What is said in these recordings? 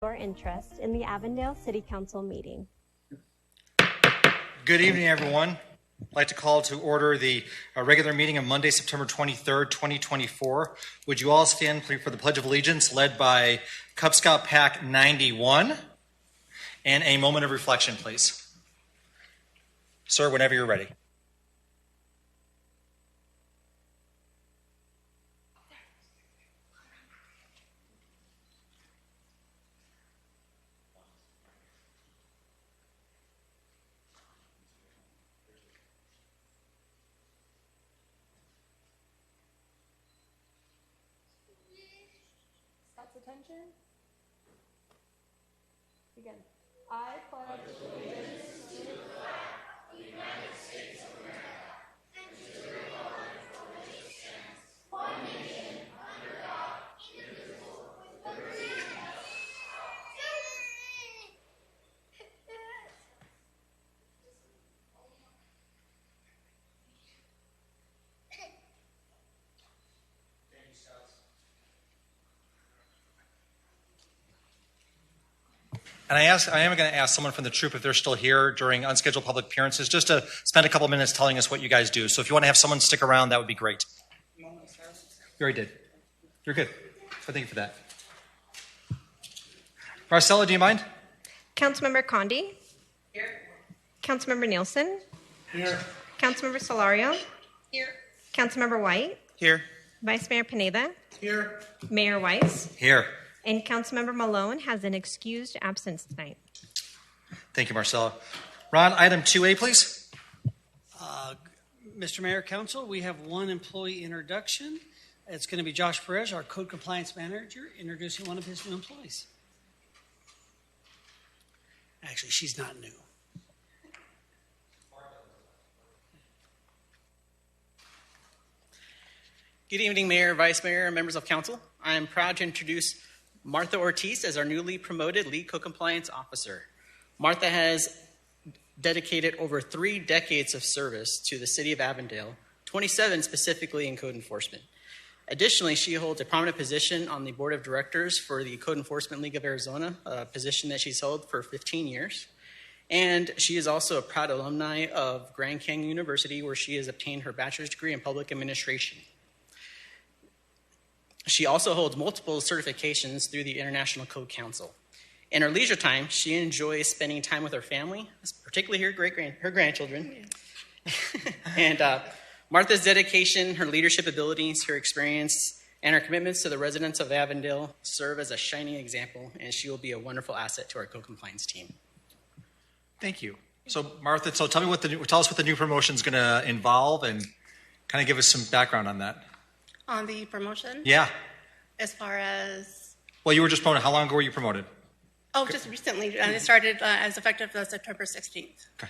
Your interest in the Avondale City Council meeting. Good evening, everyone. I'd like to call to order the regular meeting of Monday, September 23rd, 2024. Would you all stand for the Pledge of Allegiance led by Cub Scout Pack 91 and a moment of reflection, please. Sir, whenever you're ready. Attention. Begin. I pledge allegiance to the flag of the United States of America and to the republic for which it stands, one nation, under God, indivisible, with liberty and justice for all. And I am going to ask someone from the troop if they're still here during unscheduled public appearances, just to spend a couple minutes telling us what you guys do. So if you want to have someone stick around, that would be great. You already did. You're good. So thank you for that. Marcella, do you mind? Councilmember Condi. Here. Councilmember Nielsen. Here. Councilmember Solario. Here. Councilmember White. Here. Vice Mayor Pineda. Here. Mayor Weiss. Here. And Councilmember Malone has an excused absence tonight. Thank you, Marcella. Ron, item 2A, please. Mr. Mayor, Council, we have one employee introduction. It's going to be Josh Perez, our Code Compliance Manager, introducing one of his new employees. Actually, she's not new. Good evening, Mayor, Vice Mayor, and members of Council. I am proud to introduce Martha Ortiz as our newly promoted Lead Co-Compliance Officer. Martha has dedicated over 3 decades of service to the City of Avondale, 27 specifically in code enforcement. Additionally, she holds a prominent position on the Board of Directors for the Code Enforcement League of Arizona, a position that she's held for 15 years. And she is also a proud alumni of Grand Canyon University, where she has obtained her bachelor's degree in public administration. She also holds multiple certifications through the International Code Council. In her leisure time, she enjoys spending time with her family, particularly her grandchildren. Yeah. And Martha's dedication, her leadership abilities, her experience, and her commitments to the residents of Avondale serve as a shining example, and she will be a wonderful asset to our code compliance team. Thank you. So, Martha, tell us what the new promotion is going to involve, and kind of give us some background on that. On the promotion? Yeah. As far as? Well, you were just promoted. How long ago were you promoted? Oh, just recently. And it started as effective September 16th. Okay.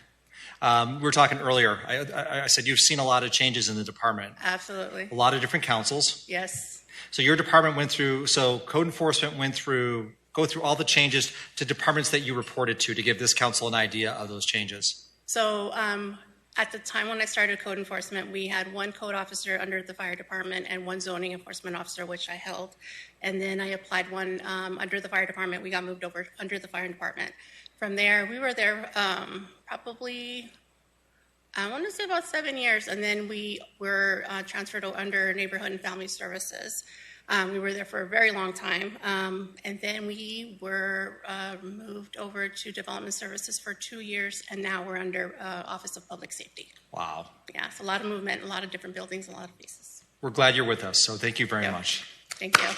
We were talking earlier. I said you've seen a lot of changes in the department. Absolutely. A lot of different councils. Yes. So your department code enforcement go through all the changes to departments that you reported to give this council an idea of those changes. So at the time when I started code enforcement, we had one code officer under the fire department and one zoning enforcement officer, which I held. And then I applied one under the fire department. We got moved over under the fire department. From there, we were there probably, I want to say about 7 years. And then we were transferred under neighborhood and family services. We were there for a very long time. And then we were moved over to development services for 2 years, and now we're under Office of Public Safety. Wow. Yeah, it's a lot of movement, a lot of different buildings, a lot of faces. We're glad you're with us, so thank you very much. Thank you.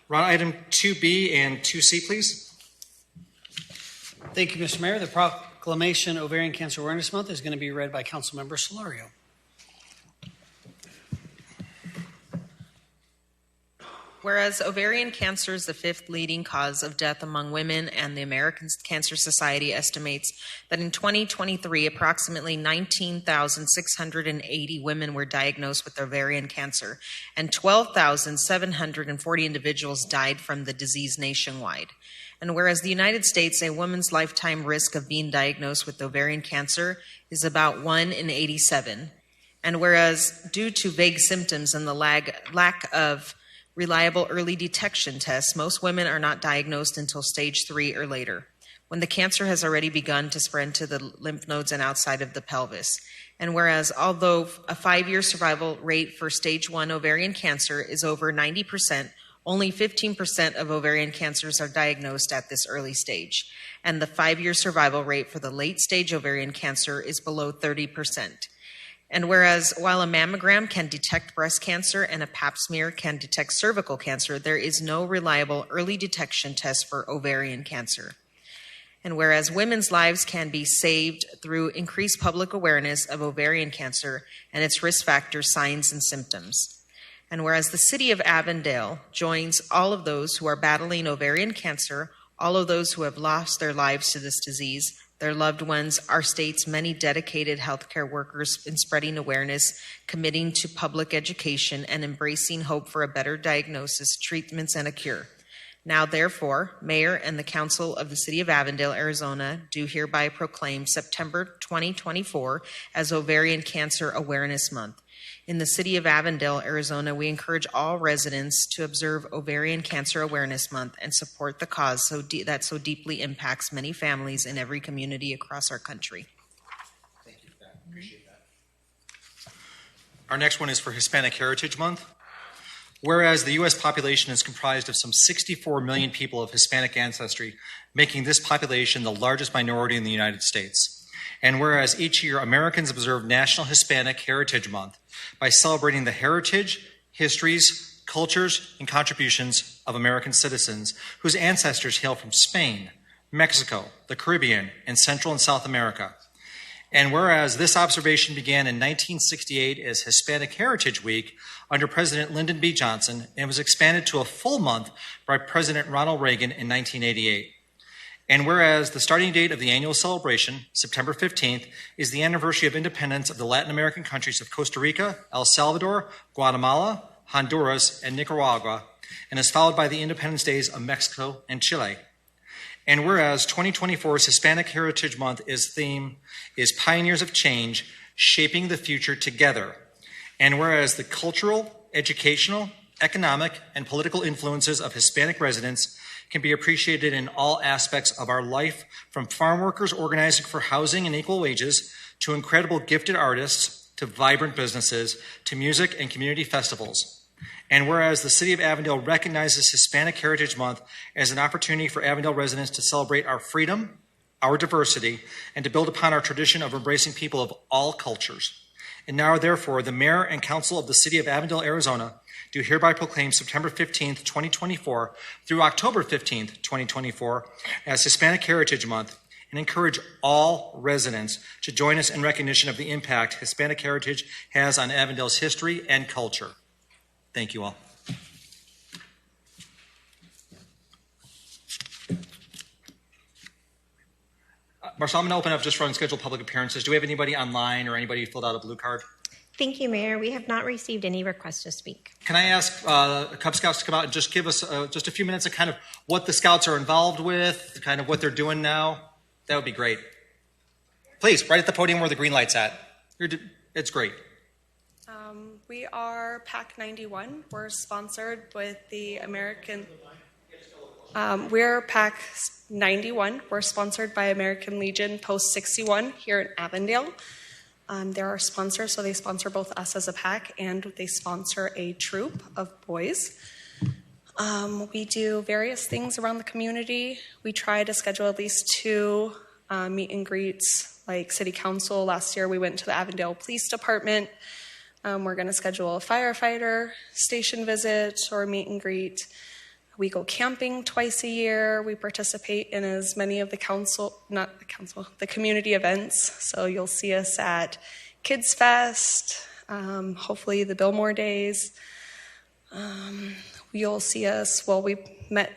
Ron, item 2B and 2C, please. Thank you, Mr. Mayor. The Proclamation Ovarian Cancer Awareness Month is going to be read by Councilmember Solario. Whereas ovarian cancer is the 5th leading cause of death among women, and the American Cancer Society estimates that in 2023, approximately 19,680 women were diagnosed with ovarian cancer, and 12,740 individuals died from the disease nationwide. And whereas the United States, a woman's lifetime risk of being diagnosed with ovarian cancer is about 1 in 87, And whereas due to vague symptoms and the lack of reliable early detection tests, most women are not diagnosed until stage 3 or later, when the cancer has already begun to spread to the lymph nodes and outside of the pelvis. And whereas although a 5-year survival rate for stage 1 ovarian cancer is over 90%, only 15% of ovarian cancers are diagnosed at this early stage. And the 5-year survival rate for the late stage ovarian cancer is below 30%. And whereas while a mammogram can detect breast cancer and a pap smear can detect cervical cancer, there is no reliable early detection test for ovarian cancer. And whereas women's lives can be saved through increased public awareness of ovarian cancer and its risk factors, signs, and symptoms. And whereas the city of Avondale joins all of those who are battling ovarian cancer, all of those who have lost their lives to this disease, their loved ones, our state's many dedicated healthcare workers in spreading awareness, committing to public education, and embracing hope for a better diagnosis, treatments, and a cure. Now, therefore, Mayor and the Council of the City of Avondale, Arizona, do hereby proclaim September 2024 as Ovarian Cancer Awareness Month. In the City of Avondale, Arizona, we encourage all residents to observe Ovarian Cancer Awareness Month and support the cause that so deeply impacts many families in every community across our country. Thank you for that. Appreciate that. Our next one is for Hispanic Heritage Month. Whereas the U.S. population is comprised of some 64 million people of Hispanic ancestry, making this population the largest minority in the United States. And whereas each year Americans observe National Hispanic Heritage Month by celebrating the heritage, histories, cultures, and contributions of American citizens whose ancestors hail from Spain, Mexico, the Caribbean, and Central and South America. And whereas this observation began in 1968 as Hispanic Heritage Week under President Lyndon B. Johnson and was expanded to a full month by President Ronald Reagan in 1988. And whereas the starting date of the annual celebration, September 15th, is the anniversary of independence of the Latin American countries of Costa Rica, El Salvador, Guatemala, Honduras, and Nicaragua, and is followed by the Independence Days of Mexico and Chile. And whereas 2024's Hispanic Heritage Month theme is Pioneers of Change, Shaping the Future Together. And whereas the cultural, educational, economic, and political influences of Hispanic residents can be appreciated in all aspects of our life, from farm workers organizing for housing and equal wages, to incredible gifted artists, to vibrant businesses, to music and community festivals. And whereas the City of Avondale recognizes Hispanic Heritage Month as an opportunity for Avondale residents to celebrate our freedom, our diversity, and to build upon our tradition of embracing people of all cultures. And now, therefore, the Mayor and Council of the City of Avondale, Arizona, do hereby proclaim September 15th, 2024 through October 15th, 2024 as Hispanic Heritage Month, and encourage all residents to join us in recognition of the impact Hispanic heritage has on Avondale's history and culture. Thank you all. Marcel, I'm going to open up just for unscheduled public appearances. Do we have anybody online or anybody who filled out a blue card? Thank you, Mayor. We have not received any requests to speak. Can I ask Cub Scouts to come out and just give us just a few minutes of kind of what the Scouts are involved with, kind of what they're doing now? That would be great. Please, right at the podium where the green light's at. It's great. We are PAC 91. We're sponsored with the American... we're PAC 91. We're sponsored by American Legion Post 61 here in Avondale. They're our sponsor, so they sponsor both us as a PAC and they sponsor a troop of boys. We do various things around the community. We try to schedule at least 2 meet and greets, like City Council. Last year we went to the Avondale Police Department. We're going to schedule a firefighter station visit or meet and greet. We go camping twice a year. We participate in as many of the the community events. So you'll see us at Kids Fest, hopefully the Billmore Days. You'll see us, we met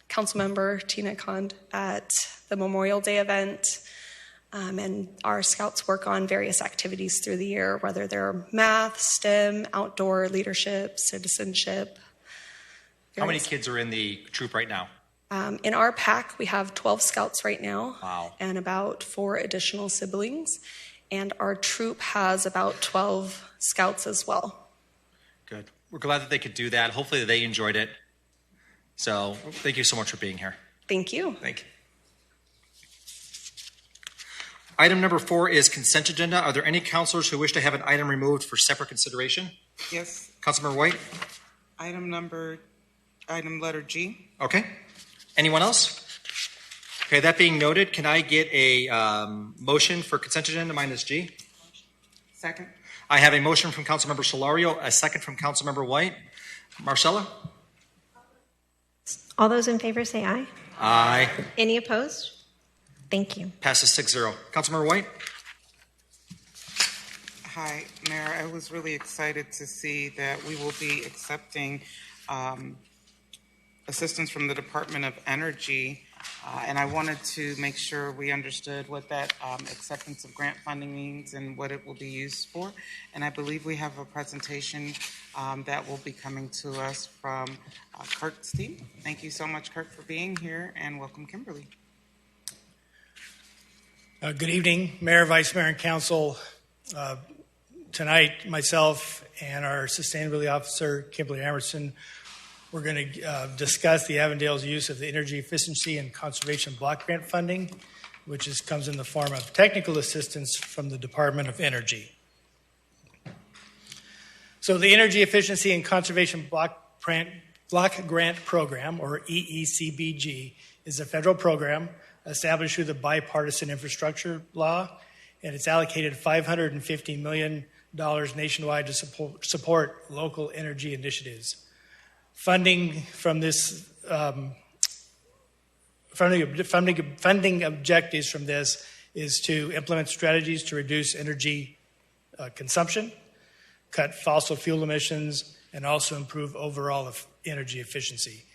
Councilmember Tina Kond at the Memorial Day event. And our Scouts work on various activities through the year, whether they're math, STEM, outdoor, leadership, citizenship. How many kids are in the troop right now? In our PAC, we have 12 Scouts right now. Wow. And about 4 additional siblings. and our troop has about 12 scouts as well. Good. We're glad that they could do that. Hopefully they enjoyed it. So thank you so much for being here. Thank you. Thank you. Item number 4 is consent agenda. Are there any counselors who wish to have an item removed for separate consideration? Yes, Councilmember White? item letter G. Okay. Anyone else? Okay, that being noted, can I get a motion for consent agenda minus G? Second. I have a motion from Councilmember Solario, a second from Councilmember White. Marcella? All those in favor say aye. Aye. Any opposed? Thank you. Passes 6-0. Councilmember White? Hi, Mayor. I was really excited to see that we will be accepting assistance from the Department of Energy, and I wanted to make sure we understood what that acceptance of grant funding means and what it will be used for. And I believe we have a presentation that will be coming to us from Kirk's team. Thank you so much, Kirk, for being here, and welcome, Kimberly. Good evening, Mayor, Vice Mayor, and Council. Tonight, myself and our Sustainability Officer, Kimberly Emerson, we're going to discuss the Avondale's use of the Energy Efficiency and Conservation Block Grant funding, which comes in the form of technical assistance from the Department of Energy. So the Energy Efficiency and Conservation Block Grant Program, or EECBG, is a federal program established through the Bipartisan Infrastructure Law, and it's allocated $550 million nationwide to support local energy initiatives. Funding from this funding objectives from this is to implement strategies to reduce energy consumption, cut fossil fuel emissions, and also improve overall energy efficiency.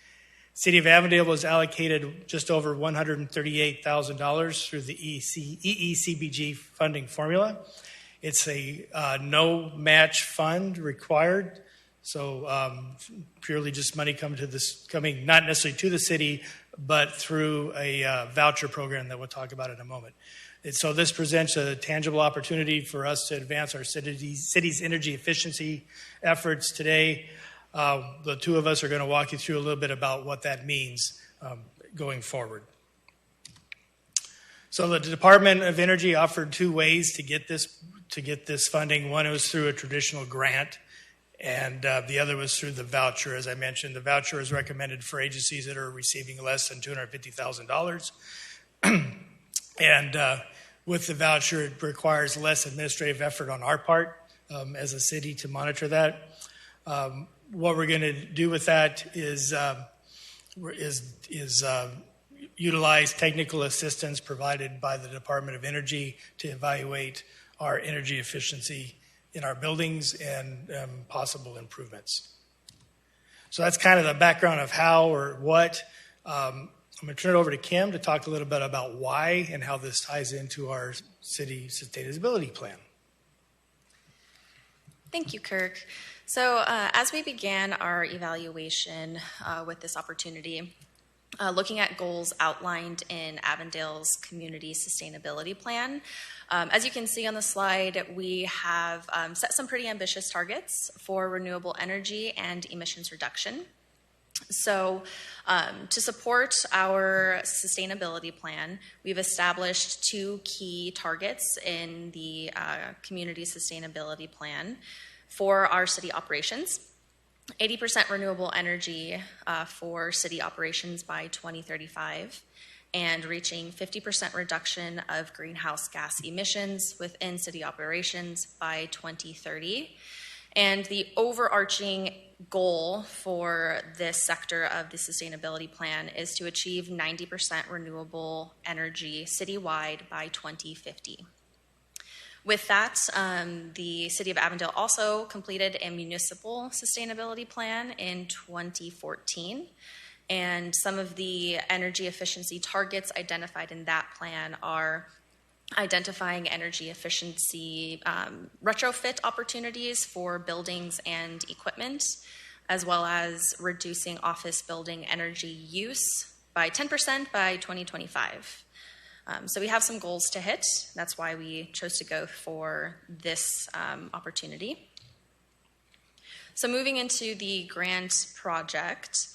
City of Avondale was allocated just over $138,000 through the EECBG funding formula. It's a no match fund required, so purely just money coming not necessarily to the city, but through a voucher program that we'll talk about in a moment. And so this presents a tangible opportunity for us to advance our city's energy efficiency efforts today. The two of us are going to walk you through a little bit about what that means going forward. So the Department of Energy offered two ways to get this funding. One was through a traditional grant, and the other was through the voucher. As I mentioned, the voucher is recommended for agencies that are receiving less than $250,000. And with the voucher, it requires less administrative effort on our part as a city to monitor that. What we're going to do with that is utilize technical assistance provided by the Department of Energy to evaluate our energy efficiency in our buildings and possible improvements. So that's kind of the background of how or what. I'm going to turn it over to Kim to talk a little bit about why and how this ties into our city sustainability plan. Thank you, Kirk. So as we began our evaluation with this opportunity, looking at goals outlined in Avondale's Community Sustainability Plan, as you can see on the slide, we have set some pretty ambitious targets for renewable energy and emissions reduction. So to support our sustainability plan, we've established two key targets in the Community Sustainability Plan for our city operations. 80% renewable energy for city operations by 2035, and reaching 50% reduction of greenhouse gas emissions within city operations by 2030. And the overarching goal for this sector of the sustainability plan is to achieve 90% renewable energy citywide by 2050. With that, the City of Avondale also completed a municipal sustainability plan in 2014. And some of the energy efficiency targets identified in that plan are identifying energy efficiency retrofit opportunities for buildings and equipment, as well as reducing office building energy use by 10% by 2025. So we have some goals to hit. That's why we chose to go for this opportunity. So moving into the grant project,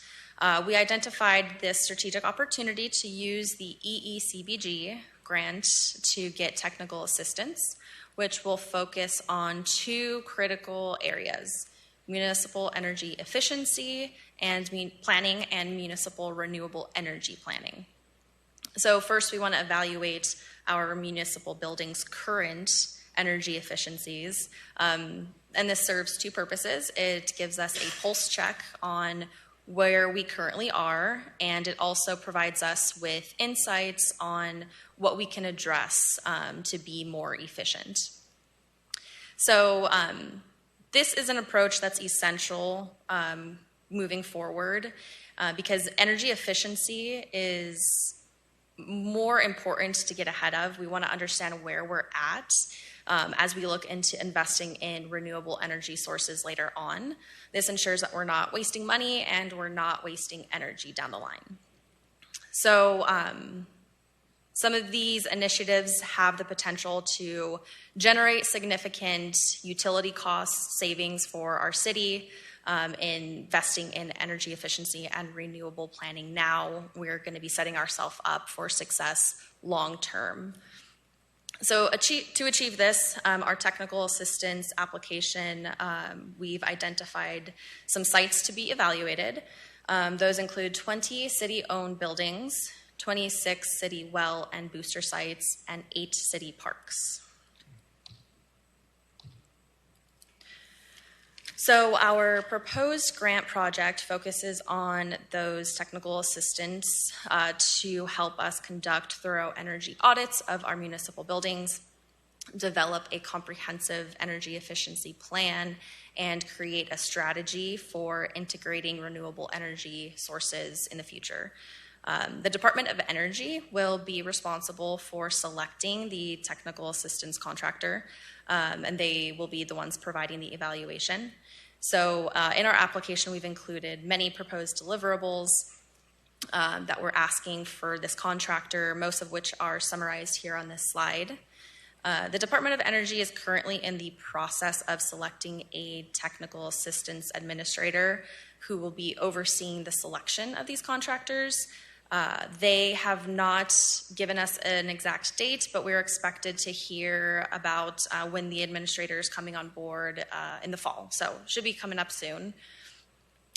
we identified this strategic opportunity to use the EECBG grant to get technical assistance, which will focus on 2 critical areas: municipal energy efficiency and planning and municipal renewable energy planning. So first, we want to evaluate our municipal buildings' current energy efficiencies. And this serves 2 purposes. It gives us a pulse check on where we currently are, and it also provides us with insights on what we can address to be more efficient. So this is an approach that's essential moving forward because energy efficiency is more important to get ahead of. We want to understand where we're at as we look into investing in renewable energy sources later on. This ensures that we're not wasting money and we're not wasting energy down the line. So some of these initiatives have the potential to generate significant utility cost savings for our city. Investing in energy efficiency and renewable planning now, we're going to be setting ourselves up for success long term. So to achieve this, our technical assistance application, we've identified some sites to be evaluated. Those include 20 city-owned buildings, 26 city well and booster sites, and 8 city parks. So our proposed grant project focuses on those technical assistance to help us conduct thorough energy audits of our municipal buildings, develop a comprehensive energy efficiency plan, and create a strategy for integrating renewable energy sources in the future. The Department of Energy will be responsible for selecting the technical assistance contractor, and they will be the ones providing the evaluation. So in our application, we've included many proposed deliverables that we're asking for this contractor, most of which are summarized here on this slide. The Department of Energy is currently in the process of selecting a technical assistance administrator who will be overseeing the selection of these contractors. They have not given us an exact date, but we're expected to hear about when the administrator is coming on board in the fall. So should be coming up soon.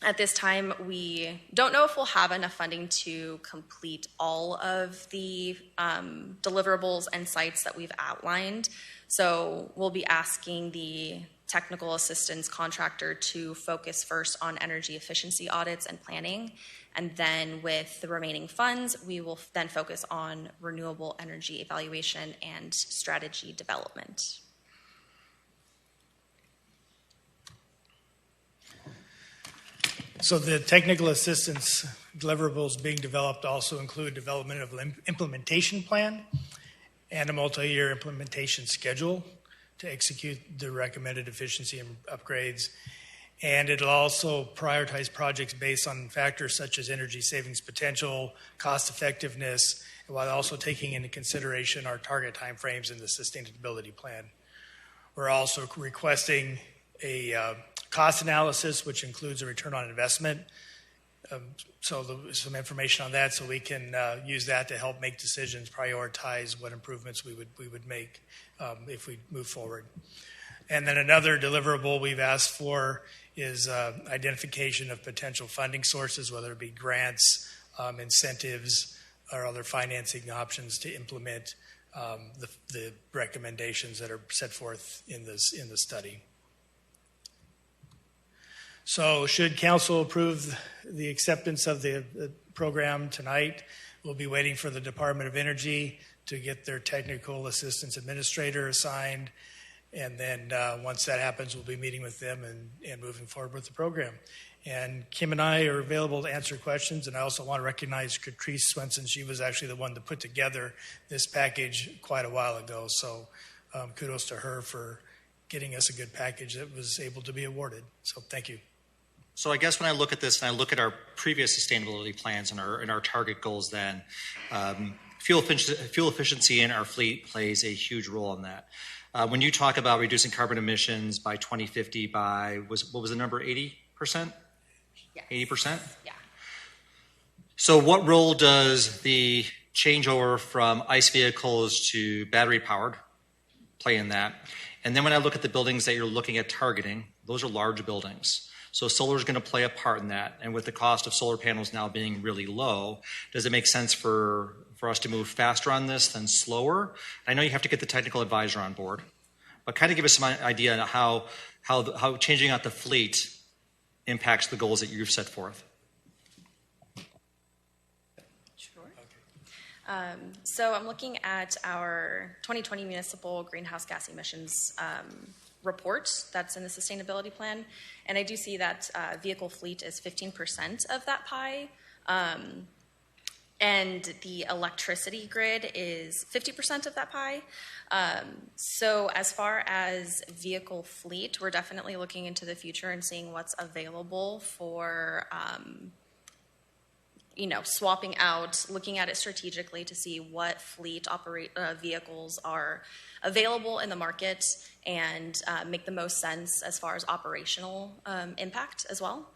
At this time, we don't know if we'll have enough funding to complete all of the deliverables and sites that we've outlined. So we'll be asking the technical assistance contractor to focus first on energy efficiency audits and planning. And then with the remaining funds, we will then focus on renewable energy evaluation and strategy development. So the technical assistance deliverables being developed also include development of an implementation plan and a multi-year implementation schedule to execute the recommended efficiency upgrades. And it'll also prioritize projects based on factors such as energy savings potential, cost effectiveness, while also taking into consideration our target timeframes in the sustainability plan. We're also requesting a cost analysis, which includes a return on investment. Some information on that so we can use that to help make decisions, prioritize what improvements we would make if we move forward. And then another deliverable we've asked for is identification of potential funding sources, whether it be grants, incentives, or other financing options to implement the recommendations that are set forth in the study. So should council approve the acceptance of the program tonight, we'll be waiting for the Department of Energy to get their technical assistance administrator assigned. And then once that happens, we'll be meeting with them and moving forward with the program. And Kim and I are available to answer questions. And I also want to recognize Catrice Swenson. She was actually the one that put together this package quite a while ago. So kudos to her for getting us a good package that was able to be awarded. So thank you. So I guess when I look at this and I look at our previous sustainability plans and our target goals then, fuel efficiency in our fleet plays a huge role in that. When you talk about reducing carbon emissions by 2050 by, what was the number, 80%? Yes. 80%? Yeah. So what role does the changeover from ICE vehicles to battery powered play in that? And then when I look at the buildings that you're looking at targeting, those are large buildings. So solar is going to play a part in that. And with the cost of solar panels now being really low, does it make sense for us to move faster on this than slower? I know you have to get the technical advisor on board, but kind of give us some idea on how changing out the fleet impacts the goals that you've set forth. Sure. So I'm looking at our 2020 municipal greenhouse gas emissions report that's in the sustainability plan, and I do see that vehicle fleet is 15% of that pie, and the electricity grid is 50% of that pie. So as far as vehicle fleet, we're definitely looking into the future and seeing what's available for swapping out, looking at it strategically to see what fleet vehicles are available in the market and make the most sense as far as operational impact as well.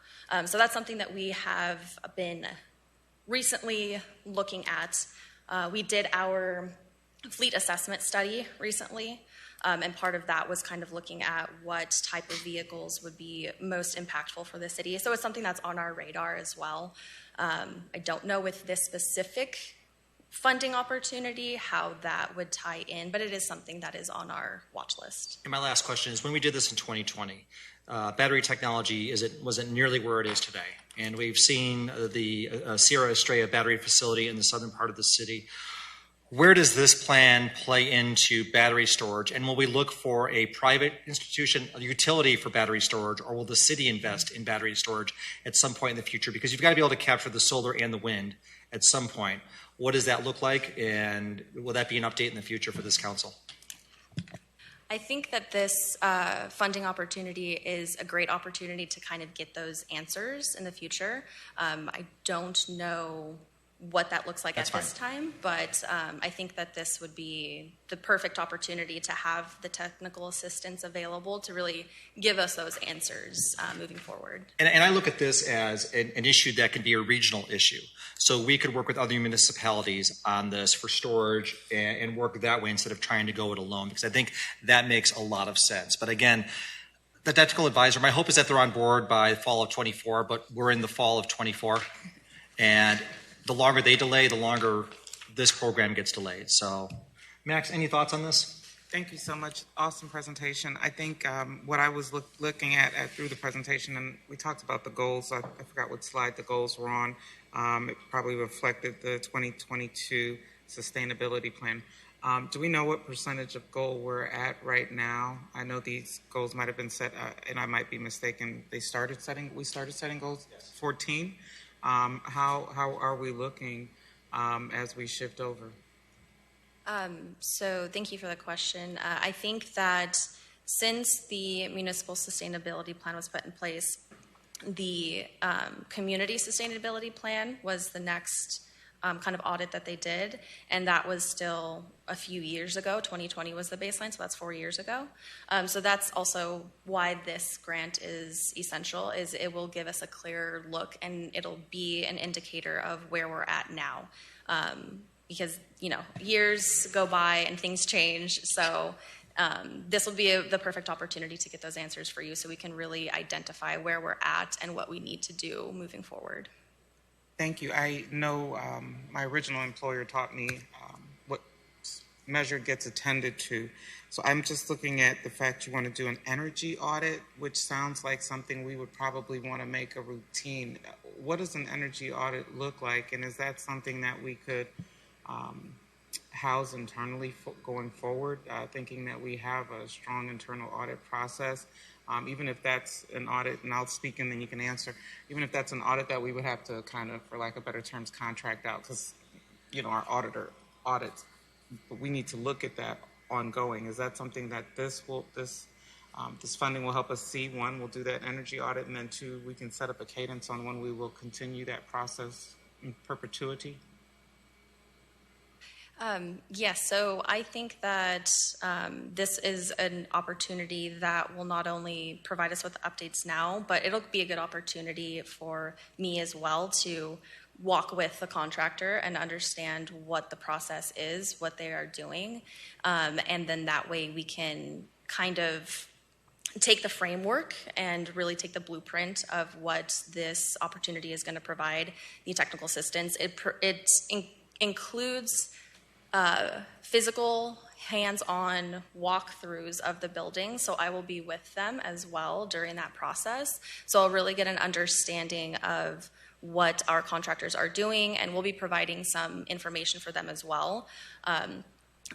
So that's something that we have been recently looking at. We did our fleet assessment study recently, and part of that was kind of looking at what type of vehicles would be most impactful for the city. So it's something that's on our radar as well. I don't know with this specific funding opportunity how that would tie in, but it is something that is on our watch list. And my last question is, when we did this in 2020, battery technology wasn't nearly where it is today. And we've seen the Sierra Estrella battery facility in the southern part of the city. Where does this plan play into battery storage? And will we look for a private institution, a utility for battery storage, or will the city invest in battery storage at some point in the future? Because you've got to be able to capture the solar and the wind at some point. What does that look like? And will that be an update in the future for this council? I think that this funding opportunity is a great opportunity to kind of get those answers in the future. I don't know what that looks like That's at this time, but I think that this would be the perfect opportunity to have the technical assistance available to really give us those answers moving forward. And I look at this as an issue that can be a regional issue. So we could work with other municipalities on this for storage and work that way instead of trying to go it alone, because I think that makes a lot of sense. But again, the technical advisor, my hope is that they're on board by fall of 24, but we're in the fall of 24. And the longer they delay, the longer this program gets delayed. So, Max, any thoughts on this? Thank you so much. Awesome presentation. I think what I was looking at through the presentation, and we talked about the goals. I forgot what slide the goals were on. It probably reflected the 2022 sustainability plan. Do we know what percentage of goal we're at right now? I know these goals might have been set, and I might be mistaken. We started setting goals. Yes. 14. How are we looking as we shift over? So thank you for the question. I think that since the municipal sustainability plan was put in place, the community sustainability plan was the next kind of audit that they did, and that was still a few years ago. 2020 was the baseline, so that's 4 years ago. So that's also why this grant is essential, is it will give us a clearer look, and it'll be an indicator of where we're at now. Because, years go by and things change, so this will be the perfect opportunity to get those answers for you so we can really identify where we're at and what we need to do moving forward. Thank you. I know my original employer taught me what measure gets attended to. So I'm just looking at the fact you want to do an energy audit, which sounds like something we would probably want to make a routine. What does an energy audit look like? And is that something that we could house internally going forward, thinking that we have a strong internal audit process? Even if that's an audit, and I'll speak and then you can answer, even if that's an audit that we would have to kind of, for lack of better terms, contract out, because, our auditor audits, but we need to look at that ongoing. Is that something that this funding will help us see? One, we'll do that energy audit, and then two, we can set up a cadence on when we will continue that process in perpetuity? Yes, so I think that this is an opportunity that will not only provide us with updates now, but it'll be a good opportunity for me as well to walk with the contractor and understand what the process is, what they are doing, and then that way we can kind of take the framework and really take the blueprint of what this opportunity is going to provide, the technical assistance. It includes physical, hands-on walkthroughs of the building, so I will be with them as well during that process. So I'll really get an understanding of what our contractors are doing, and we'll be providing some information for them as well.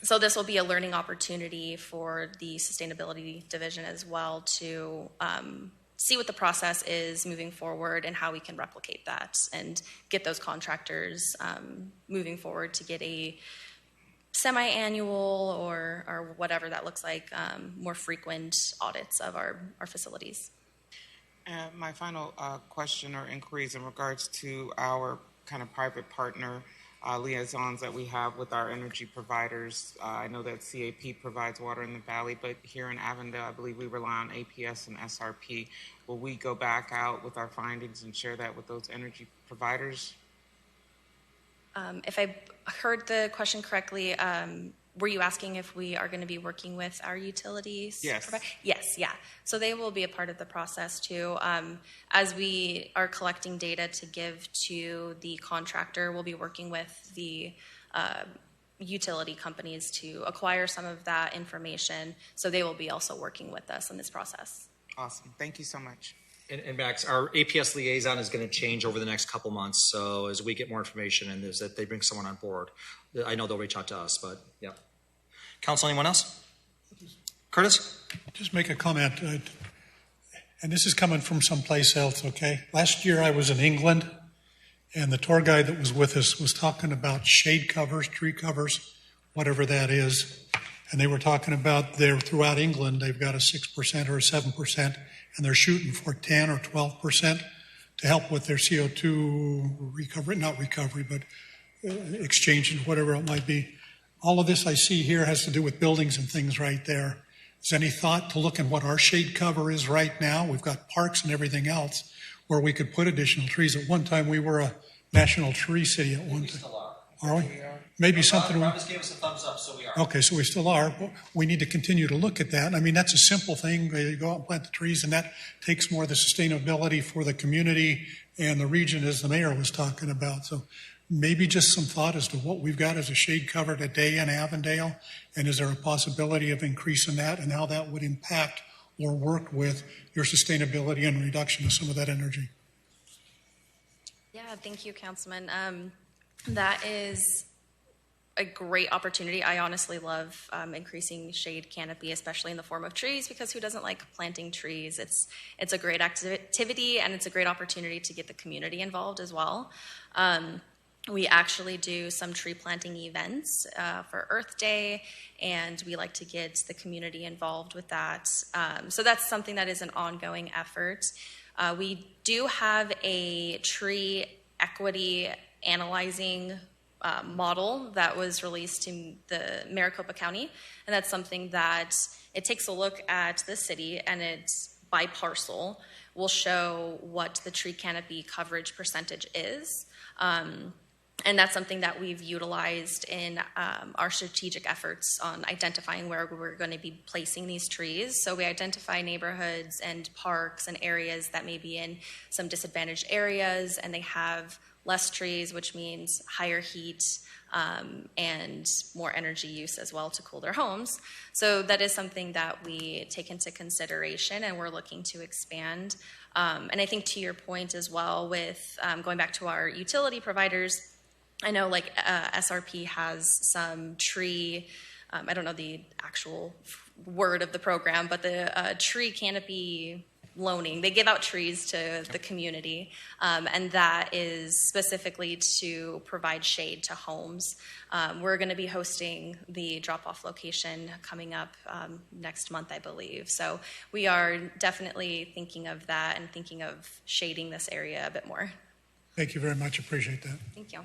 So this will be a learning opportunity for the sustainability division as well to see what the process is moving forward and how we can replicate that and get those contractors moving forward to get a semi-annual or whatever that looks like, more frequent audits of our facilities. My final question or inquiries in regards to our kind of private partner liaisons that we have with our energy providers. I know that CAP provides water in the valley, but here in Avondale, I believe we rely on APS and SRP. Will we go back out with our findings and share that with those energy providers? If I heard the question correctly, were you asking if we are going to be working with our utilities? Yes. Yes, yeah. So they will be a part of the process too. As we are collecting data to give to the contractor, we'll be working with the utility companies to acquire some of that information. So they will be also working with us in this process. Awesome. Thank you so much. And Max, our APS liaison is going to change over the next couple months. So as we get more information and as that they bring someone on board, I know they'll reach out to us, but yeah. Council, anyone else? Curtis? Just make a comment, and this is coming from someplace else, okay? Last year I was in England, and the tour guide that was with us was talking about shade covers, tree covers, whatever that is. And they were talking about throughout England, they've got a 6% or a 7%, and they're shooting for 10 or 12% to help with their CO2 recovery, not recovery, but exchange and whatever it might be. All of this I see here has to do with buildings and things right there. Is any thought to look at what our shade cover is right now? We've got parks and everything else where we could put additional trees. At one time, we were a national tree city at one time. We still are. Are we? Maybe something. Rob just gave us a thumbs up, so we are. Okay, so we still are. We need to continue to look at that. I mean, that's a simple thing. You go out and plant the trees, and that takes more of the sustainability for the community and the region, as the mayor was talking about. So maybe just some thought as to what we've got as a shade cover today in Avondale, and is there a possibility of increasing that, and how that would impact or work with your sustainability and reduction of some of that energy? Yeah, thank you, Councilman. That is a great opportunity. I honestly love increasing shade canopy, especially in the form of trees, because who doesn't like planting trees? It's a great activity, and it's a great opportunity to get the community involved as well. We actually do some tree planting events for Earth Day, and we like to get the community involved with that. So that's something that is an ongoing effort. We do have a tree equity analyzing model that was released to the Maricopa County, and that's something that it takes a look at the city, and it's by parcel will show what the tree canopy coverage percentage is. And that's something that we've utilized in our strategic efforts on identifying where we're going to be placing these trees. So we identify neighborhoods and parks and areas that may be in some disadvantaged areas, and they have less trees, which means higher heat and more energy use as well to cool their homes. So that is something that we take into consideration, and we're looking to expand. And I think to your point as well with going back to our utility providers, I know like SRP has some tree, I don't know the actual word of the program, but the tree canopy loaning. They give out trees to the community, and that is specifically to provide shade to homes. We're going to be hosting the drop-off location coming up next month, I believe. So we are definitely thinking of that and thinking of shading this area a bit more. Thank you very much. Appreciate that. Thank you.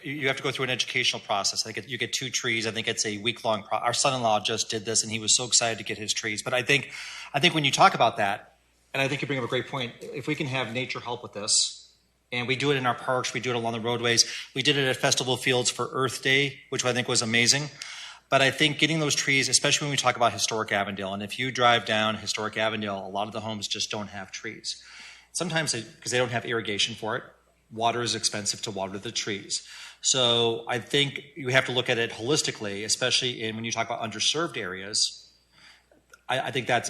You have to go through an educational process. I think you get 2 trees. I think it's a week-long process. Our son-in-law just did this, and he was so excited to get his trees. But I think when you talk about that, and I think you bring up a great point, if we can have nature help with this, and we do it in our parks, we do it along the roadways. We did it at Festival Fields for Earth Day, which I think was amazing. But I think getting those trees, especially when we talk about historic Avondale, and if you drive down historic Avondale, a lot of the homes just don't have trees. Sometimes because they don't have irrigation for it. Water is expensive to water the trees. So I think you have to look at it holistically, especially when you talk about underserved areas. I think that's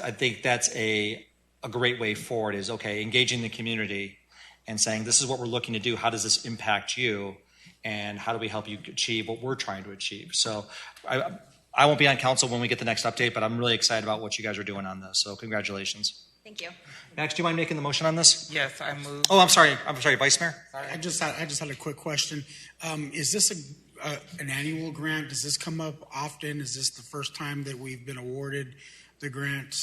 a great way forward is, okay, engaging the community and saying, this is what we're looking to do. How does this impact you? And how do we help you achieve what we're trying to achieve? So I won't be on council when we get the next update, but I'm really excited about what you guys are doing on this. So congratulations. Thank you. Max, do you mind making the motion on this? Yes, I move. Oh, I'm sorry, Vice Mayor? I just had a quick question. Is this an annual grant? Does this come up often? Is this the first time that we've been awarded the grant?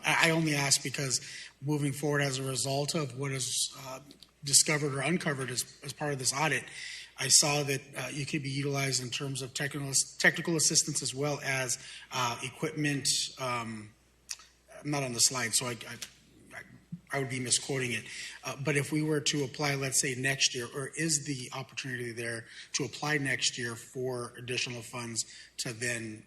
I only ask because moving forward as a result of what is discovered or uncovered as part of this audit, I saw that you could be utilized in terms of technical assistance as well as equipment. I'm not on the slide, so I would be misquoting it. But if we were to apply, let's say next year, or is the opportunity there to apply next year for additional funds to then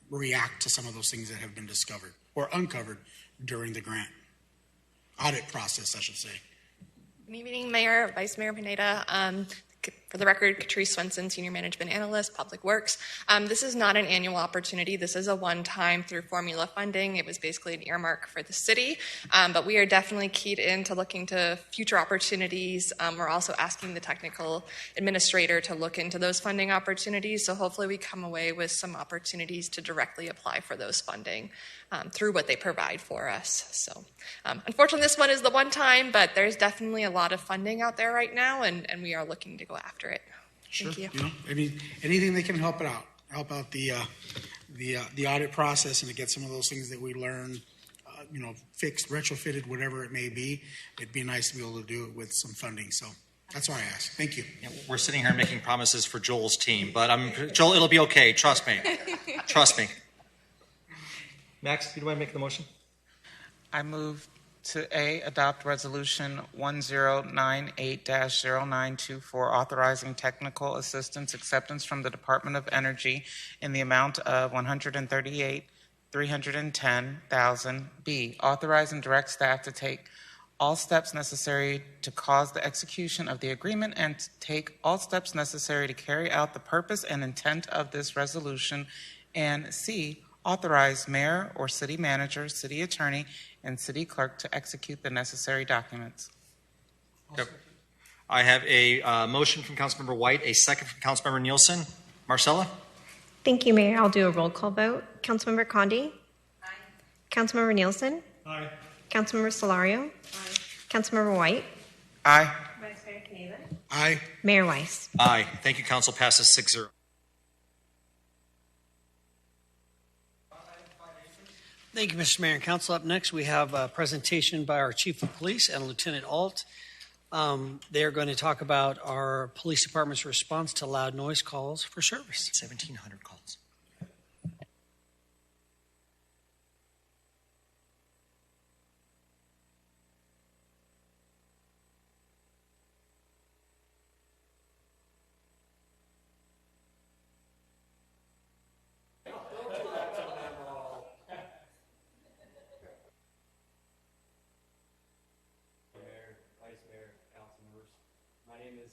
react to some of those things that have been discovered or uncovered during the grant audit process, I should say? Good evening, Mayor, Vice Mayor Pineda. For the record, Catrice Swenson, Senior Management Analyst, Public Works. This is not an annual opportunity. This is a one-time through formula funding. It was basically an earmark for the city, but we are definitely keyed into looking to future opportunities. We're also asking the technical administrator to look into those funding opportunities, so hopefully we come away with some opportunities to directly apply for those funding through what they provide for us. So unfortunately, this one is the one time, but there's definitely a lot of funding out there right now, and we are looking to go after it. Sure. Thank you. Anything that can help out the audit process and to get some of those things that we learned, fixed, retrofitted, whatever it may be. It'd be nice to be able to do it with some funding. So that's why I asked. Thank you. Yeah, we're sitting here making promises for Joel's team, but Joel, it'll be okay. Trust me. Trust me. Max, do you want to make the motion? I move to adopt resolution 1098-0924 authorizing technical assistance acceptance from the Department of Energy in the amount of $138,310,000. B, authorize and direct staff to take all steps necessary to cause the execution of the agreement and to take all steps necessary to carry out the purpose and intent of this resolution. And C, authorize mayor or city manager, city attorney, and city clerk to execute the necessary documents. Yep. I have a motion from Councilmember White, a second from Councilmember Nielsen. Marcella? Thank you, Mayor. I'll do a roll call vote. Councilmember Condi? Aye. Councilmember Nielsen? Aye. Councilmember Solario? Aye. Councilmember White? Aye. Vice Mayor Pineda? Aye. Mayor Weiss? Aye. Thank you, Council. Passes 6-0. Thank you, Mr. Mayor and Council. Up next, we have a presentation by our Chief of Police and Lieutenant Alt. They are going to talk about our police department's response to loud noise calls for service. 1,700 calls.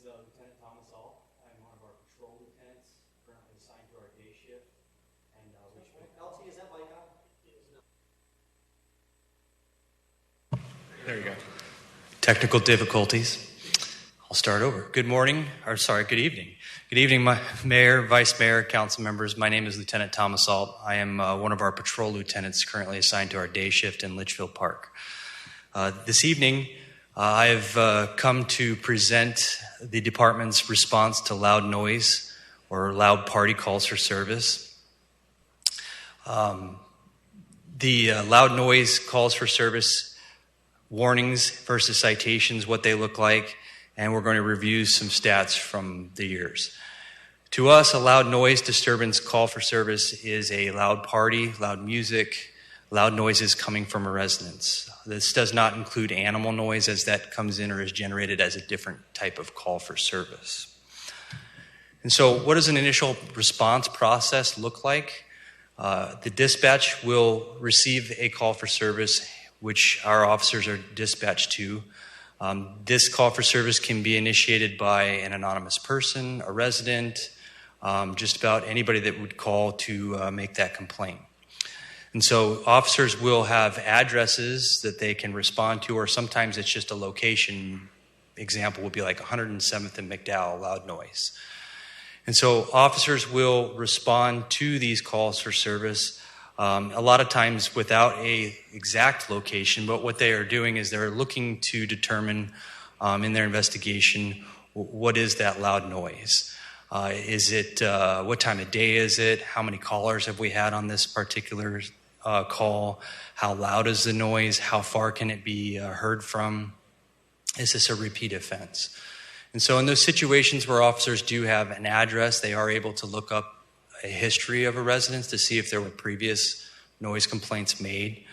Lieutenant Thomas Alt. I'm one of our patrol lieutenants, currently assigned to our day shift. And LT, is that mic on? There you go. Technical difficulties. I'll start over. Good morning, or sorry, good evening. Good evening, my Mayor, Vice Mayor, Council members. My name is Lieutenant Thomas Alt. I am one of our patrol lieutenants currently assigned to our day shift in Litchfield Park. This evening, I have come to present the department's response to loud noise or loud party calls for service. The loud noise calls for service warnings versus citations, what they look like, and we're going to review some stats from the years. To us, a loud noise disturbance call for service is a loud party, loud music, loud noises coming from a residence. This does not include animal noise, as that comes in or is generated as a different type of call for service. And so what does an initial response process look like? The dispatch will receive a call for service, which our officers are dispatched to. This call for service can be initiated by an anonymous person, a resident, just about anybody that would call to make that complaint. And so officers will have addresses that they can respond to, or sometimes it's just a location. Example would be like 107th and McDowell, loud noise. And so officers will respond to these calls for service, a lot of times without a exact location, but what they are doing is they're looking to determine in their investigation, what is that loud noise? Is it, what time of day is it? How many callers have we had on this particular call? How loud is the noise? How far can it be heard from? Is this a repeat offense? And so in those situations where officers do have an address, they are able to look up a history of a residence to see if there were previous noise complaints made.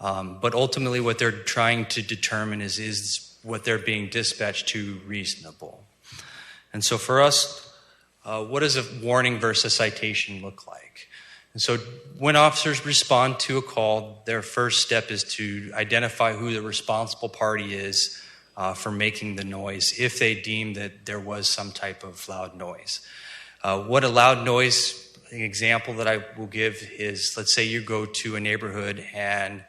But ultimately what they're trying to determine is what they're being dispatched to reasonable. And so for us, what does a warning versus citation look like? And so when officers respond to a call, their first step is to identify who the responsible party is for making the noise, if they deem that there was some type of loud noise. What a loud noise example that I will give is, let's say you go to a neighborhood and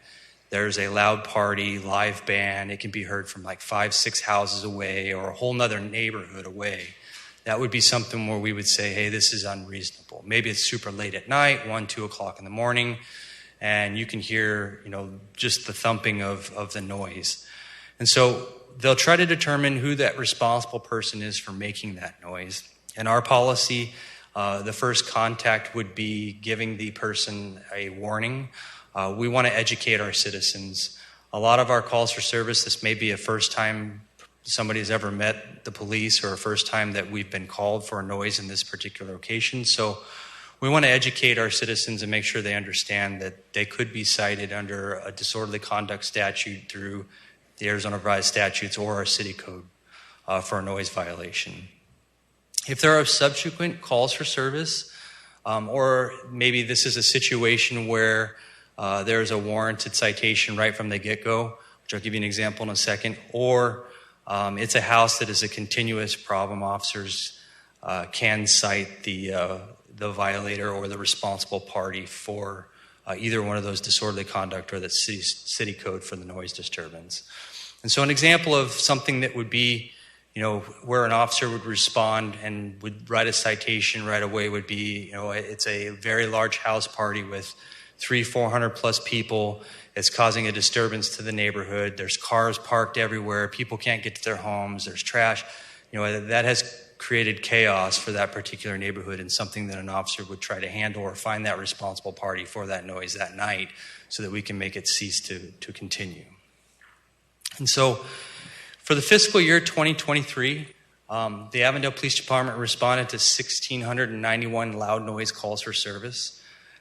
there's a loud party, live band. It can be heard from like 5-6 houses away or a whole nother neighborhood away. That would be something where we would say, hey, this is unreasonable. Maybe it's super late at night, 1, 2 o'clock in the morning, and you can hear, just the thumping of the noise. And so they'll try to determine who that responsible person is for making that noise. In our policy, the first contact would be giving the person a warning. We want to educate our citizens. A lot of our calls for service, this may be a first time somebody's ever met the police or a first time that we've been called for a noise in this particular location. So we want to educate our citizens and make sure they understand that they could be cited under a disorderly conduct statute through the Arizona Revised Statutes or our city code for a noise violation. If there are subsequent calls for service, or maybe this is a situation where there's a warranted citation right from the get-go, which I'll give you an example in a second, or it's a house that is a continuous problem, officers can cite the violator or the responsible party for either one of those disorderly conduct or the city code for the noise disturbance. And so an example of something that would be, where an officer would respond and would write a citation right away would be, it's a very large house party with 300-400 plus people. It's causing a disturbance to the neighborhood. There's cars parked everywhere. People can't get to their homes. There's trash. That has created chaos for that particular neighborhood, and something that an officer would try to handle or find that responsible party for that noise that night so that we can make it cease to continue. And so for the fiscal year 2023, the Avondale Police Department responded to 1,691 loud noise calls for service.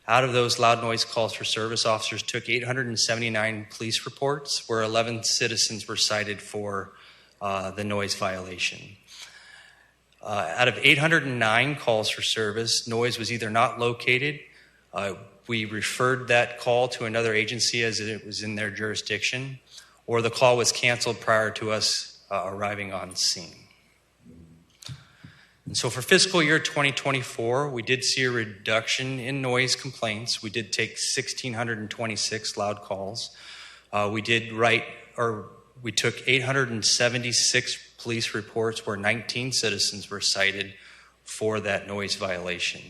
Out of those loud noise calls for service, officers took 879 police reports, where 11 citizens were cited for the noise violation. Out of 809 calls for service, noise was either not located, we referred that call to another agency as it was in their jurisdiction, or the call was canceled prior to us arriving on scene. And so for fiscal year 2024, we did see a reduction in noise complaints. We did take 1,626 loud calls. We took 876 police reports where 19 citizens were cited for that noise violation.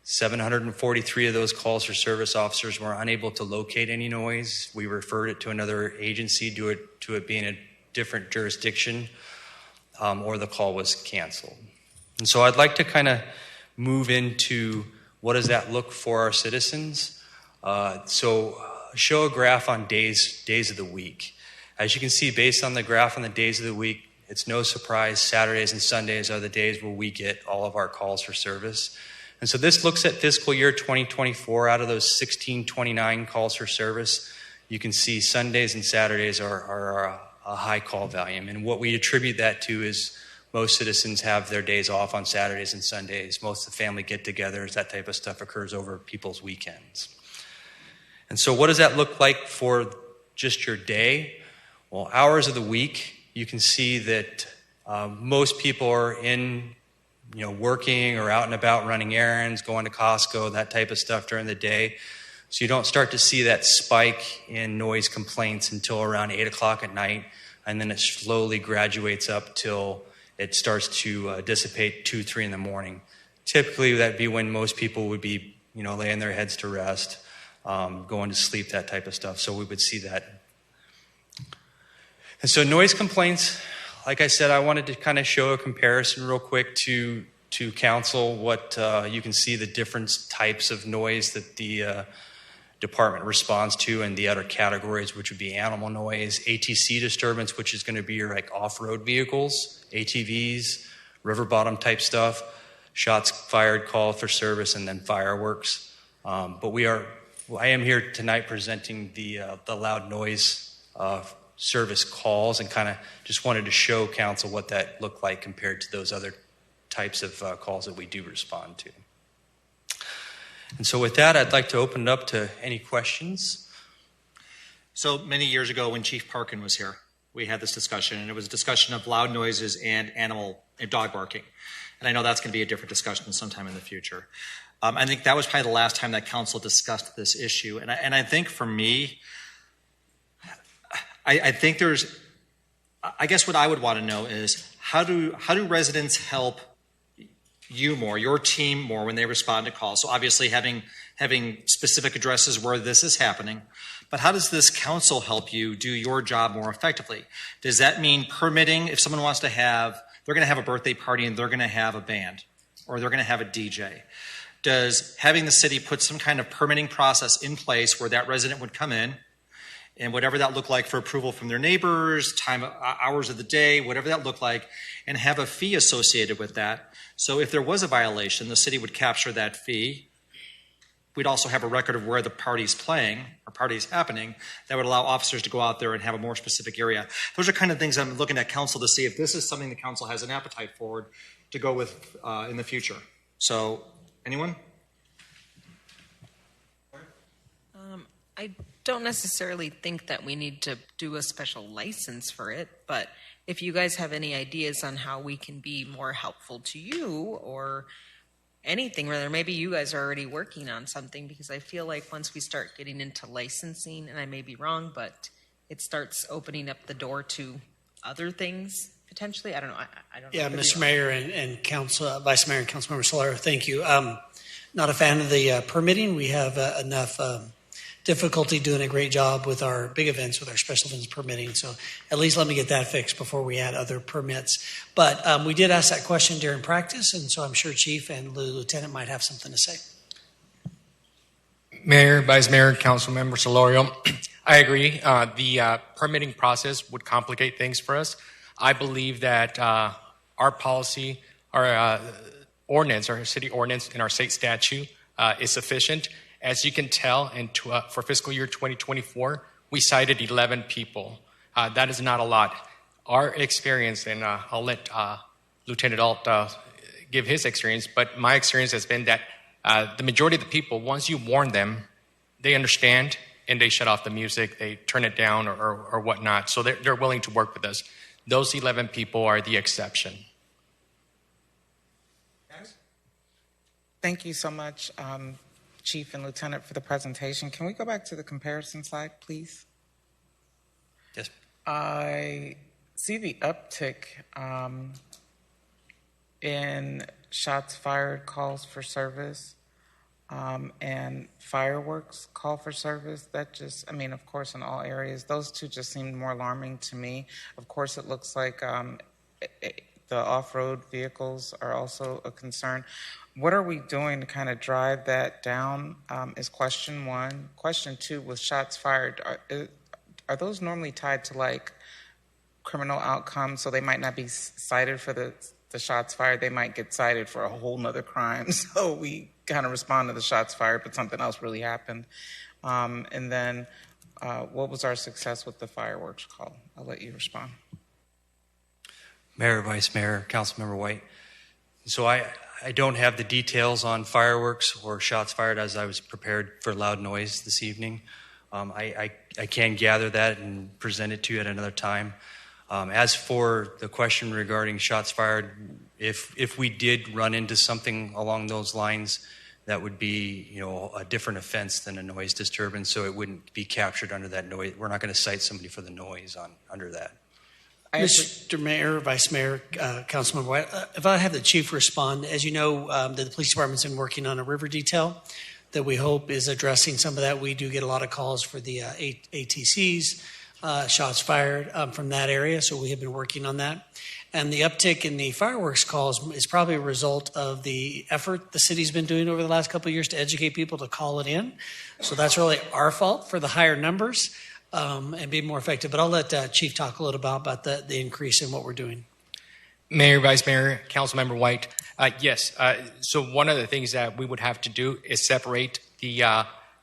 743 of those calls for service, officers were unable to locate any noise. We referred it to another agency due to it being a different jurisdiction, or the call was canceled. And so I'd like to kind of move into what does that look for our citizens. So show a graph on days of the week. As you can see, based on the graph on the days of the week, It's no surprise Saturdays and Sundays are the days where we get all of our calls for service. And so this looks at fiscal year 2024. Out of those 1629 calls for service, you can see Sundays and Saturdays are a high call volume. And what we attribute that to is most citizens have their days off on Saturdays and Sundays. Most of the family get-togethers, that type of stuff occurs over people's weekends. And so what does that look like for just your day? Well, hours of the week, you can see that most people are in working or out and about running errands, going to Costco, that type of stuff during the day. So you don't start to see that spike in noise complaints until around 8 o'clock at night, and then it slowly graduates up till it starts to dissipate 2, 3 in the morning. Typically, that'd be when most people would be, laying their heads to rest, going to sleep, that type of stuff. So we would see that. And so noise complaints, like I said, I wanted to kind of show a comparison real quick to council, what you can see the different types of noise that the department responds to, and the other categories, which would be animal noise, ATC disturbance, which is going to be your off-road vehicles, ATVs, river bottom type stuff, shots fired, call for service, and then fireworks. But I am here tonight presenting the loud noise service calls, and kind of just wanted to show council what that looked like compared to those other types of calls that we do respond to. And so with that, I'd like to open it up to any questions. So many years ago when Chief Parkin was here, we had this discussion, and it was a discussion of loud noises and dog barking. And I know that's going to be a different discussion sometime in the future. I think that was probably the last time that council discussed this issue. And I think for me, I think I guess what I would want to know is how do residents help you more, your team more, when they respond to calls? So obviously having specific addresses where this is happening, but how does this council help you do your job more effectively? Does that mean permitting? If someone wants to they're going to have a birthday party and they're going to have a band, or they're going to have a DJ. Does having the city put some kind of permitting process in place where that resident would come in, and whatever that looked like for approval from their neighbors, hours of the day, whatever that looked like, and have a fee associated with that? So if there was a violation, the city would capture that fee. We'd also have a record of where the party's playing or party's happening that would allow officers to go out there and have a more specific area. Those are kind of things I'm looking at council to see if this is something the council has an appetite for to go with in the future. So, anyone? I don't necessarily think that we need to do a special license for it, but if you guys have any ideas on how we can be more helpful to you or anything, rather, maybe you guys are already working on something, because I feel like once we start getting into licensing, and I may be wrong, but it starts opening up the door to other things potentially. I don't know. I don't know. Yeah, Mr. Mayor and Council, Vice Mayor and Councilmember Solero, thank you. Not a fan of the permitting. We have enough difficulty doing a great job with our big events, with our special events permitting. So at least let me get that fixed before we add other permits. But we did ask that question during practice, and so I'm sure Chief and the Lieutenant might have something to say. Mayor, Vice Mayor, Councilmember Solorio, I agree. The permitting process would complicate things for us. I believe that our policy, our ordinance, our city ordinance, and our state statute is sufficient. As you can tell, for fiscal year 2024, we cited 11 people. That is not a lot. Our experience, and I'll let Lieutenant Alt give his experience, but my experience has been that the majority of the people, once you warn them, they understand and they shut off the music, they turn it down or whatnot. So they're willing to work with us. Those 11 people are the exception. Thank you so much, Chief and Lieutenant, for the presentation. Can we go back to the comparison slide, please? Yes. I see the uptick in shots fired, calls for service, and fireworks call for service. That just, of course, in all areas, those two just seemed more alarming to me. Of course, it looks like the off-road vehicles are also a concern. What are we doing to kind of drive that down is question one. Question two, with shots fired, are those normally tied to criminal outcome, so they might not be cited for the shots fired. They might get cited for a whole nother crime. So we kind of respond to the shots fired, but something else really happened. And then what was our success with the fireworks call? I'll let you respond. Mayor, Vice Mayor, Councilmember White. So I don't have the details on fireworks or shots fired as I was prepared for loud noise this evening. I can gather that and present it to you at another time. As for the question regarding shots fired, if we did run into something along those lines, that would be, a different offense than a noise disturbance, so it wouldn't be captured under that noise. We're not going to cite somebody for the noise under that. Mr. Mayor, Vice Mayor, Councilmember White, if I have the chief respond, as you know, the police department's been working on a river detail that we hope is addressing some of that. We do get a lot of calls for the ATCs, shots fired from that area, so we have been working on that. And the uptick in the fireworks calls is probably a result of the effort the city's been doing over the last couple of years to educate people to call it in. So that's really our fault for the higher numbers and be more effective. But I'll let Chief talk a little about the increase in what we're doing. Mayor, Vice Mayor, Councilmember White. Yes. So one of the things that we would have to do is separate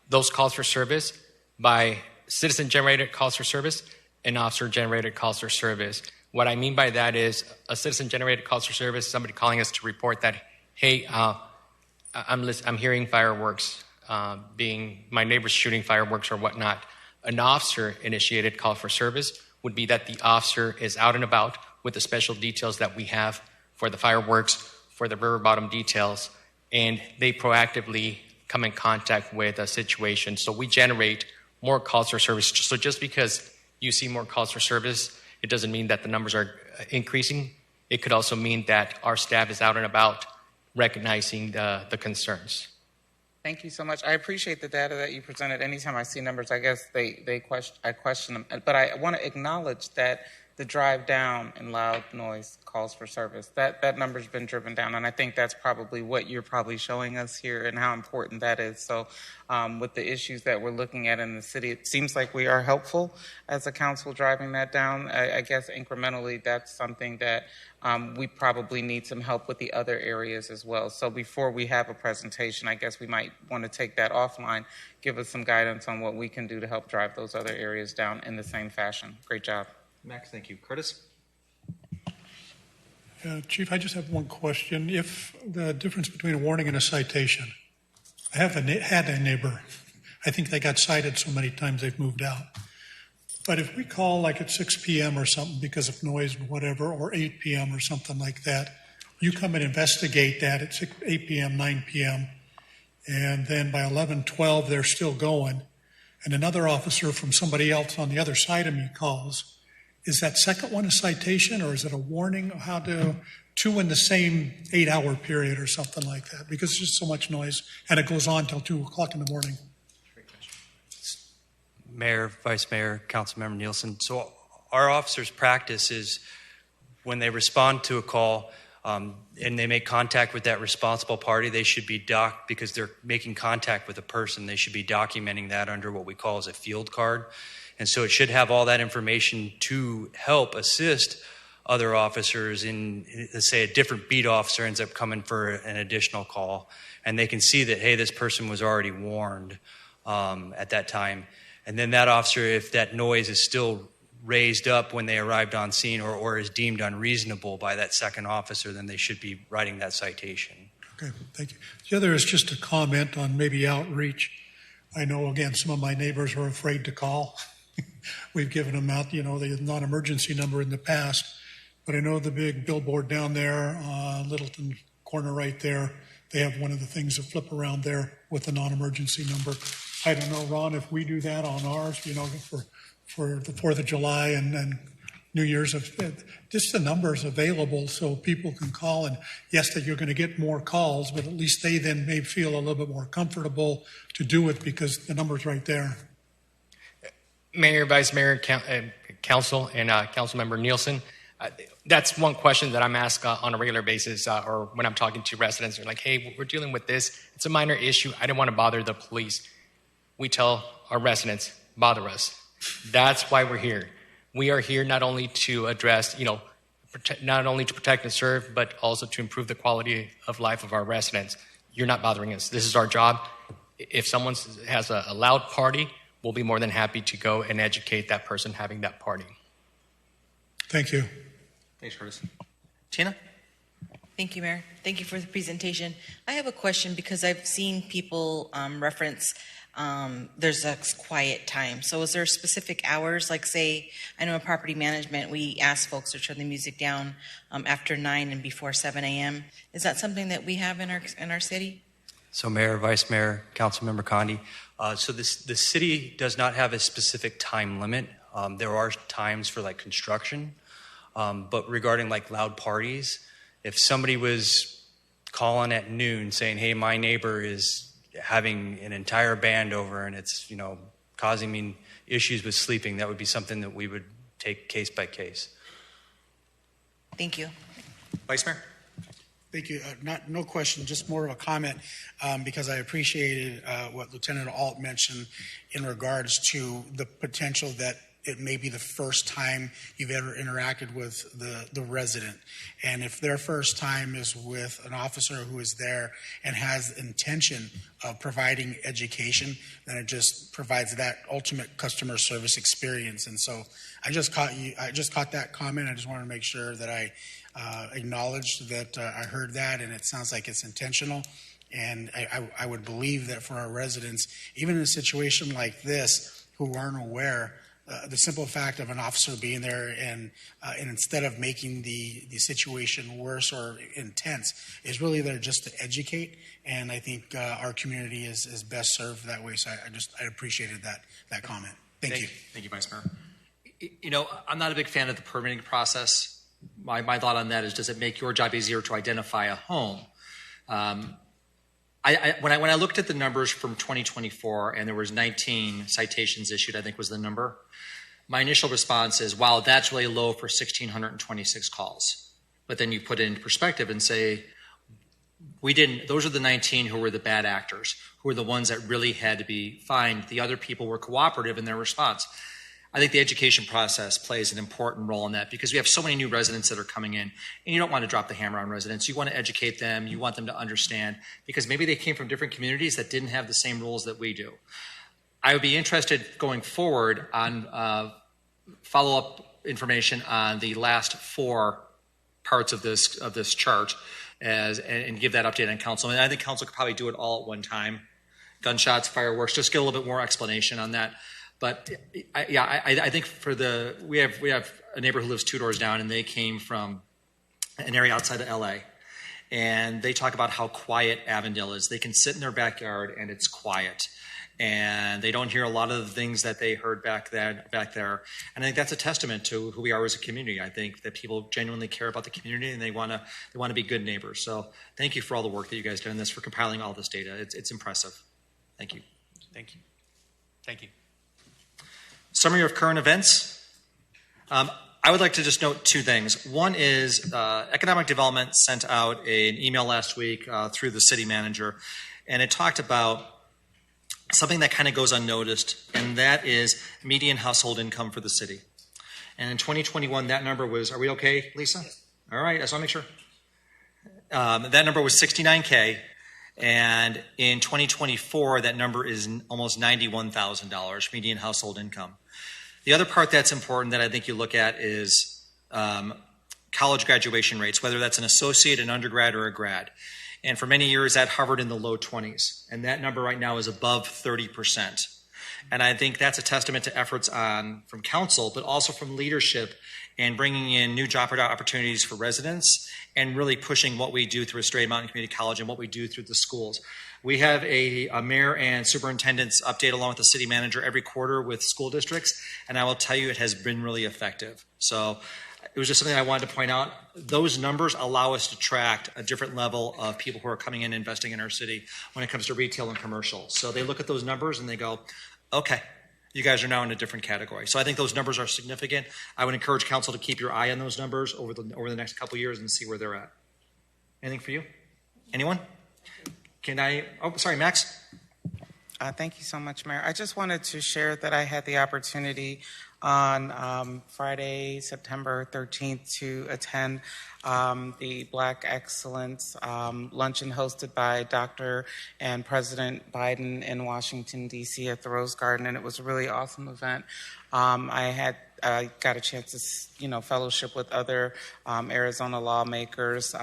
those calls for service by citizen-generated calls for service and officer-generated calls for service. What I mean by that is a citizen-generated calls for service, somebody calling us to report that, hey, I'm hearing fireworks, my neighbor's shooting fireworks or whatnot. An officer-initiated call for service would be that the officer is out and about with the special details that we have for the fireworks, for the river bottom details, and they proactively come in contact with a situation. So we generate more calls for service. So just because you see more calls for service, it doesn't mean that the numbers are increasing. It could also mean that our staff is out and about recognizing the concerns. Thank you so much. I appreciate the data that you presented. Anytime I see numbers, I guess I question them. But I want to acknowledge that the drive down in loud noise calls for service, that number's been driven down, and I think that's probably what you're probably showing us here and how important that is. So with the issues that we're looking at in the city, it seems like we are helpful as a council driving that down. I guess incrementally that's something that we probably need some help with the other areas as well. So before we have a presentation, I guess we might want to take that offline, give us some guidance on what we can do to help drive those other areas down in the same fashion. Great job. Max, thank you. Curtis? Chief, I just have one question. If the difference between a warning and a citation, I have had a neighbor. I think they got cited so many times they've moved out. But if we call like at 6 p.m. or something because of noise or whatever, or 8 p.m. or something like that, you come and investigate that at 8 p.m., 9 p.m., and then by 11:12 they're still going, and another officer from somebody else on the other side of me calls. Is that second one a citation, or is it a warning? How do two in the same 8-hour period or something like that? Because it's just so much noise, and it goes on till 2 o'clock in the morning. Mayor, Vice Mayor, Councilmember Nielsen. So our officers' practice is when they respond to a call and they make contact with that responsible party, they should be because they're making contact with a person, they should be documenting that under what we call as a field card. And so it should have all that information to help assist other officers in, let's say a different beat officer ends up coming for an additional call, and they can see that, hey, this person was already warned at that time. And then that officer, if that noise is still raised up when they arrived on scene or is deemed unreasonable by that second officer, then they should be writing that citation. Okay, thank you. The other is just a comment on maybe outreach. I know, again, some of my neighbors are afraid to call. We've given them out, the non-emergency number in the past. But I know the big billboard down there, Littleton corner right there, they have one of the things that flip around there with the non-emergency number. I don't know, Ron, if we do that on ours, for the 4th of July and New Year's, just the numbers available so people can call. And yes, that you're going to get more calls, but at least they then may feel a little bit more comfortable to do it because the number's right there. Mayor, Vice Mayor, Council, and Councilmember Nielsen, that's one question that I'm asked on a regular basis, or when I'm talking to residents. They're like, hey, we're dealing with this. It's a minor issue. I don't want to bother the police. We tell our residents, bother us. That's why we're here. We are here not only to address, not only to protect and serve, but also to improve the quality of life of our residents. You're not bothering us. This is our job. If someone has a loud party, we'll be more than happy to go and educate that person having that party. Thank you. Thanks, Curtis. Tina? Thank you, Mayor. Thank you for the presentation. I have a question because I've seen people reference there's a quiet time. So is there specific hours? Like say, I know in property management, we ask folks to turn the music down after 9 and before 7 a.m. Is that something that we have in our city? So Mayor, Vice Mayor, Councilmember Condi, so the city does not have a specific time limit. There are times for like construction, but regarding like loud parties, if somebody was calling at noon saying, hey, my neighbor is having an entire band over and it's, causing me issues with sleeping, that would be something that we would take case by case. Thank you. Vice Mayor? Thank you. No question, just more of a comment because I appreciated what Lieutenant Alt mentioned in regards to the potential that it may be the first time you've ever interacted with the resident. And if their first time is with an officer who is there and has intention of providing education, then it just provides that ultimate customer service experience. And so I just caught that comment. I just wanted to make sure that I acknowledged that I heard that, and it sounds like it's intentional. And I would believe that for our residents, even in a situation like this, who aren't aware, the simple fact of an officer being there and instead of making the situation worse or intense is really there just to educate. And I think our community is best served that way. So I appreciated that comment. Thank you. Thank you, Vice Mayor. I'm not a big fan of the permitting process. My thought on that is, does it make your job easier to identify a home? When I looked at the numbers from 2024 and there was 19 citations issued, I think was the number, my initial response is, wow, that's really low for 1,626 calls. But then you put it into perspective and say, those are the 19 who were the bad actors, who were the ones that really had to be fined. The other people were cooperative in their response. I think the education process plays an important role in that because we have so many new residents that are coming in, and you don't want to drop the hammer on residents. You want to educate them. You want them to understand because maybe they came from different communities that didn't have the same rules that we do. I would be interested going forward on follow-up information on the last 4 parts of this chart and give that update on council. And I think council could probably do it all at one time. Gunshots, fireworks, just get a little bit more explanation on that. But I think we have a neighbor who lives 2 doors down, and they came from an area outside of LA, and they talk about how quiet Avondale is. They can sit in their backyard and it's quiet, and they don't hear a lot of the things that they heard back there. And I think that's a testament to who we are as a community. I think that people genuinely care about the community and they want to be good neighbors. So thank you for all the work that you guys did on this, for compiling all this data. It's impressive. Thank you. Thank you. Thank you. Summary of current events. I would like to just note 2 things. One is Economic Development sent out an email last week through the city manager, and it talked about something that kind of goes unnoticed, and that is median household income for the city. And in 2021, that number was, are we okay, Lisa? Yes. All right, I just want to make sure. That number was $69K, and in 2024, that number is almost $91,000 median household income. The other part that's important that I think you look at is college graduation rates, whether that's an associate, an undergrad, or a grad. And for many years, that hovered in the low 20s. And that number right now is above 30%. And I think that's a testament to efforts from council, but also from leadership and bringing in new job opportunities for residents and really pushing what we do through Estrella Mountain Community College and what we do through the schools. We have a mayor and superintendent's update along with the city manager every quarter with school districts, and I will tell you it has been really effective. So it was just something I wanted to point out. Those numbers allow us to track a different level of people who are coming in and investing in our city when it comes to retail and commercial. So they look at those numbers and they go, okay, you guys are now in a different category. So I think those numbers are significant. I would encourage council to keep your eye on those numbers over the next couple of years and see where they're at. Anything for you? Anyone? Sorry, Max? Thank you so much, Mayor. I just wanted to share that I had the opportunity on Friday, September 13th, to attend the Black Excellence luncheon hosted by Dr. and President Biden in Washington, D.C. at the Rose Garden, and it was a really awesome event. I got a chance to, fellowship with other Arizona lawmakers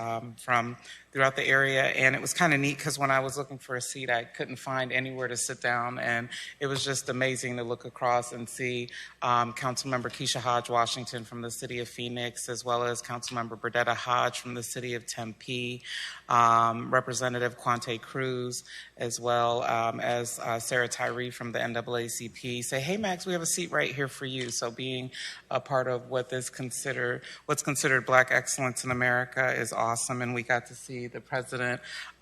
from throughout the area, and it was kind of neat because when I was looking for a seat, I couldn't find anywhere to sit down, and it was just amazing to look across and see Councilmember Keisha Hodge Washington from the city of Phoenix, as well as Councilmember Burdetta Hodge from the city of Tempe, Representative Quante Cruz, as well as Sarah Tyree from the NAACP say, hey, Max, we have a seat right here for you. So being a part of what's considered Black Excellence in America is awesome, and we got to see the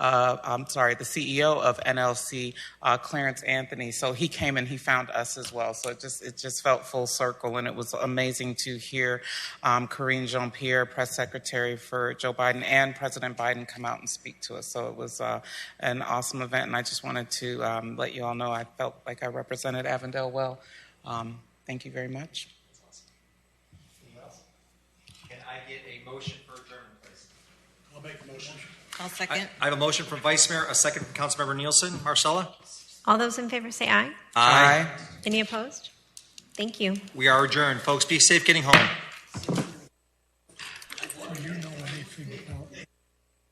CEO of NLC, Clarence Anthony. So he came and he found us as well. So it just felt full circle, and it was amazing to hear Karine Jean-Pierre, press secretary for Joe Biden, and President Biden come out and speak to us. So it was an awesome event, and I just wanted to let you all know I felt like I represented Avondale well. Thank you very much. Anything else? Can I get a motion for adjournment, please? I'll make a motion. I'll second. I have a motion from Vice Mayor, a second from Councilmember Nielsen. Marcella? All those in favor say aye. Aye. Any opposed? Thank you. We are adjourned. Folks, be safe getting home.